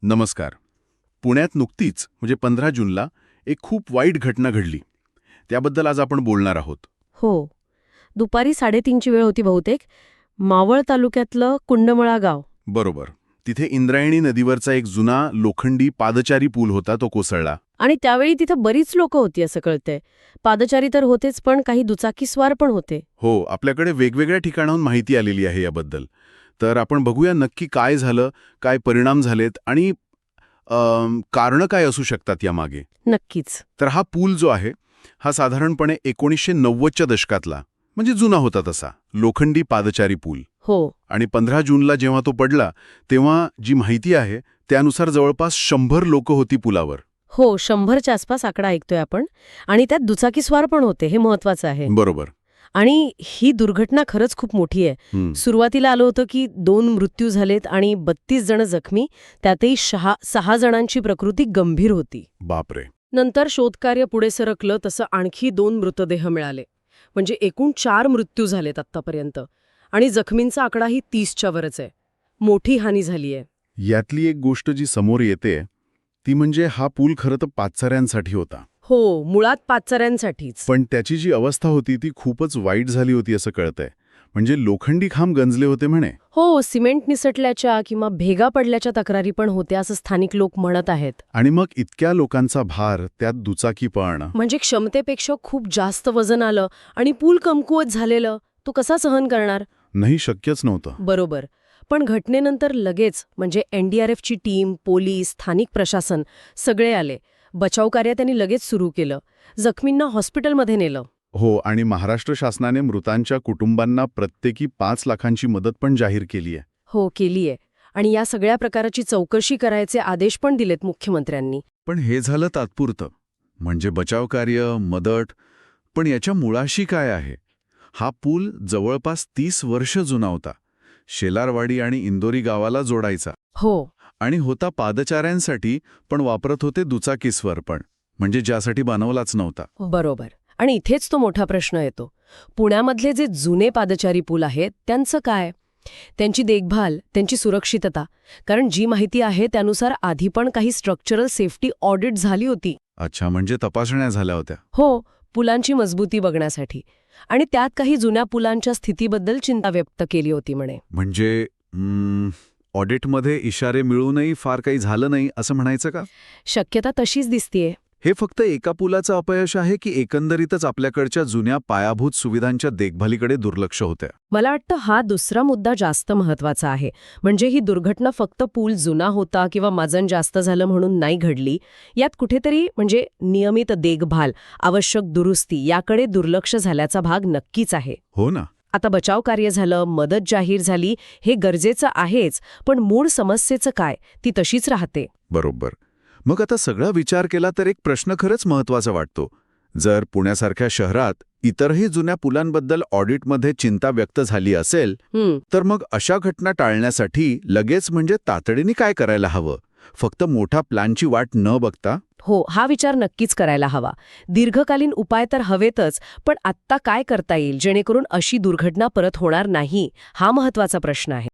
नमस्कार. पुण्यात नुकतीच म्हणजे 15 जूनला एक खूप वाईट घटना घडली. त्याबद्दल आज आपण बोलणार आहोत. हो. दुपारी 3:30ची वेळ होती बहुतेक. मावळ तालुक्यातलं कुंडमळा गाव. बरोबर. तिथे इंद्रायणी नदीवरचा एक जुना लोखंडी पादचारी पूल होता, तो कोसळला. आणि त्यावेळी तिथं बरीच लोकं होती असं कळतंय. पादचारी तर होतेच, पण काही दुचाकीस्वार पण होते. हो, आपल्याकडे वेगवेगळ्या ठिकाणाहून माहिती आलेली आहे याबद्दल. तर आपण बघूया नक्की काय झालं, काय परिणाम झालेत आणि कारणं काय असू शकतात यामागे. नक्कीच. तर हा पूल जो आहे, हा साधारणपणे 1990च्या दशकातला, म्हणजे जुना होता तसा, लोखंडी पादचारी पूल. हो. आणि 15 जूनला जेव्हा तो पडला, तेव्हा जी माहिती आहे त्यानुसार जवळपास 100 लोकं होती पुलावर. हो, 100च्या आसपास आकडा ऐकतोय आपण. आणि त्यात दुचाकीस्वार पण होते, हे महत्वाचं आहे. बरोबर. आणि ही दुर्घटना खरंच खूप मोठी आहे. सुरुवातीला आलं होतं की 2 मृत्यू झालेत आणि 32 जण जखमी, त्यातही 6 जणांची प्रकृती गंभीर होती. बापरे. नंतर शोधकार्य पुढे सरकलं तसं आणखी 2 मृतदेह मिळाले. म्हणजे एकूण 4 मृत्यू झालेत आत्तापर्यंत. आणि जखमींचा आकडाही 30च्या वरच आहे. मोठी हानी झालीय. यातली एक गोष्ट जी समोर येते ती म्हणजे हा पूल खरं तर पादचाऱ्यांसाठी होता. हो, मुळात पादचाऱ्यांसाठीच. पण त्याची जी अवस्था होती ती खूपच वाईट झाली होती असं कळतंय. म्हणजे लोखंडी खांब गंजले होते म्हणे. हो, सिमेंट निसटल्याच्या किंवा भेगा पडल्याच्या तक्रारी पण होत्या असं स्थानिक लोक म्हणत आहेत. आणि मग इतक्या लोकांचा भार, त्यात दुचाकी पण. म्हणजे क्षमतेपेक्षा खूप जास्त वजन आलं आणि पूल कमकुवत झालेलं. तो कसा सहन करणार? नाही, शक्यच नव्हतं. बरोबर. पण घटनेनंतर लगेच म्हणजे एनडीआरएफची टीम, पोलीस, स्थानिक प्रशासन सगळे आले. बचावकार्य त्यांनी लगेच सुरू केलं. जखमींना हॉस्पिटलमध्ये नेलं. हो, आणि महाराष्ट्र शासनाने मृतांच्या कुटुंबांना प्रत्येकी 5 लाखांची मदत पण जाहीर केली आहे. हो, केलीये. आणि या सगळ्या प्रकाराची चौकशी करायचे आदेश पण दिलेत मुख्यमंत्र्यांनी. पण हे झालं तात्पुरतं. म्हणजे बचावकार्य, मदत. पण याच्या मुळाशी काय आहे? हा पूल जवळपास 30 वर्ष जुना होता. शेलारवाडी आणि इंदोरी गावाला जोडायचा. हो. आणि होता पादचाऱ्यांसाठी, पण वापरत होते दुचाकीस्वर पण. म्हणजे ज्यासाठी बनवलाच नव्हता. बरोबर. आणि इथेच तो मोठा प्रश्न येतो. पुण्यामधले जे जुने पादचारी पूल आहेत त्यांचं काय? त्यांची देखभाल, त्यांची सुरक्षितता. कारण जी माहिती आहे त्यानुसार आधी पण काही स्ट्रक्चरल सेफ्टी ऑडिट झाली होती. अच्छा, म्हणजे तपासण्या झाल्या होत्या. हो, पुलांची मजबूती बघण्यासाठी. आणि त्यात काही जुन्या पुलांच्या स्थितीबद्दल चिंता व्यक्त केली होती म्हणे. म्हणजे ऑडिटमध्ये इशारे मिळूनही फार काही झालं नाही असं म्हणायचं का? शक्यता तशीच दिसतीये. हे फक्त एका पुलाचं अपयश आहे की एकंदरीतच आपल्याकडच्या जुन्या पायाभूत सुविधांच्या देखभालीकडे दुर्लक्ष होतं? मला वाटतं हा दुसरा मुद्दा जास्त महत्वाचा आहे. म्हणजे ही दुर्घटना फक्त पूल जुना होता किंवा वजन जास्त झालं म्हणून नाही घडली. यात कुठेतरी म्हणजे नियमित देखभाल, आवश्यक दुरुस्ती याकडे दुर्लक्ष झाल्याचा भाग नक्कीच आहे. हो ना. आता बचाव कार्य झालं, मदत जाहीर झाली, हे गरजेचं आहेच, पण मूळ समस्येचं काय, ती तशीच राहते. बरोबर. मग आता सगळा विचार केला तर एक प्रश्न खरंच महत्वाचा वाटतो. जर पुण्यासारख्या शहरात इतरही जुन्या पुलांबद्दल ऑडिटमध्ये चिंता व्यक्त झाली असेल, तर मग अशा घटना टाळण्यासाठी लगेच म्हणजे तातडीने काय करायला हवं? फक्त मोठा प्लॅनची वाट न बघता? हो, हा विचार नक्कीच करायला हवा. दीर्घकालीन उपाय तर हवेतच, पण आत्ता काय करता येईल जेणेकरून अशी दुर्घटना परत होणार नाही, हा महत्वाचा प्रश्न आहे.